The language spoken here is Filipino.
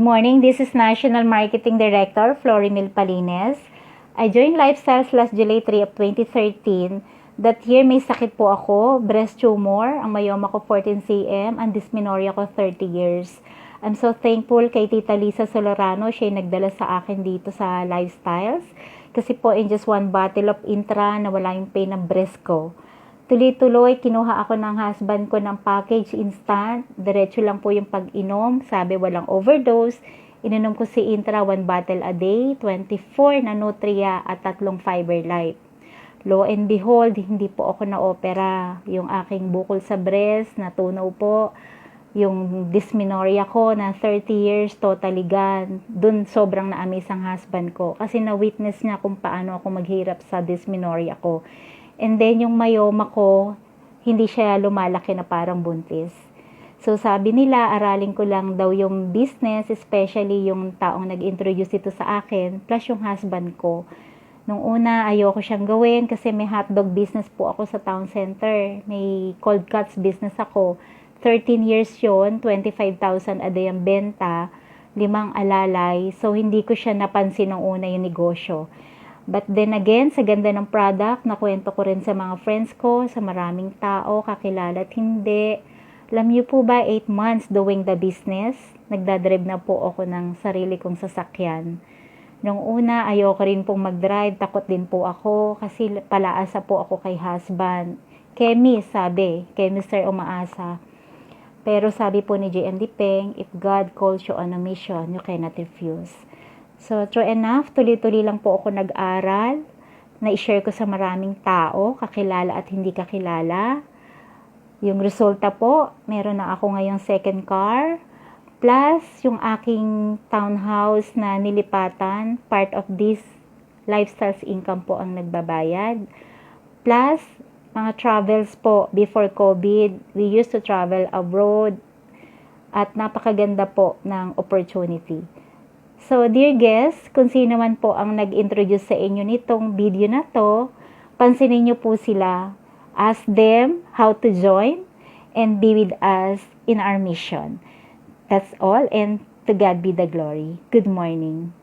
morning. This is National Marketing Director Florimil Palines. I joined Lifestyles last July 3 of 2013. That year may sakit po ako, breast tumor, ang myoma ko 14 cm, ang dysmenorrhea ko 30 years. I'm so thankful kay Tita Lisa Solorano, siya yung nagdala sa akin dito sa Lifestyles. Kasi po in just one bottle of Intra, nawala yung pain ng breast ko. Tuloy-tuloy, kinuha ako ng husband ko ng package instant. Diretso lang po yung pag-inom. Sabi walang overdose. Ininom ko si Intra 1 bottle a day, 24 na Nutria at 3 Fiber Life. Lo and behold, hindi po ako na-opera. Yung aking bukol sa breast, natunaw po. Yung dysmenorrhea ko na 30 years, totally gone. Dun sobrang na-amaze ang husband ko. Kasi na-witness niya kung paano ako maghirap sa dysmenorrhea ko. And then yung myoma ko, hindi siya lumalaki na parang buntis. So sabi nila, aralin ko lang daw yung business, especially yung taong nag-introduce ito sa akin, plus yung husband ko. Nung una, ayoko siyang gawin kasi may hotdog business po ako sa town center. May cold cuts business ako. 13 years yon, 25,000 a day ang benta, 5 alalay. So hindi ko siya napansin nung una yung negosyo. But then again, sa ganda ng product, nakwento ko rin sa mga friends ko, sa maraming tao, kakilala at hindi. Alam niyo po ba, 8 months doing the business, nagdadrive na po ako ng sarili kong sasakyan. Nung una, ayoko rin pong mag-drive, takot din po ako kasi palaasa po ako kay husband. Kemi, sabi, kay Mr. Umaasa. Pero sabi po ni JMD Peng, if God calls you on a mission, you cannot refuse. So, true enough, tuloy-tuloy lang po ako nag-aral, na-share ko sa maraming tao, kakilala at hindi kakilala. Yung resulta po, meron na ako ngayong second car, plus yung aking townhouse na nilipatan, part of this Lifestyles income po ang nagbabayad. Plus, mga travels po before COVID, we used to travel abroad at napakaganda po ng opportunity. So, dear guests, kung sino man po ang nag-introduce sa inyo nitong video na to, pansinin niyo po sila. Ask them how to join and be with us in our mission. That's all, and to God be the glory. Good morning.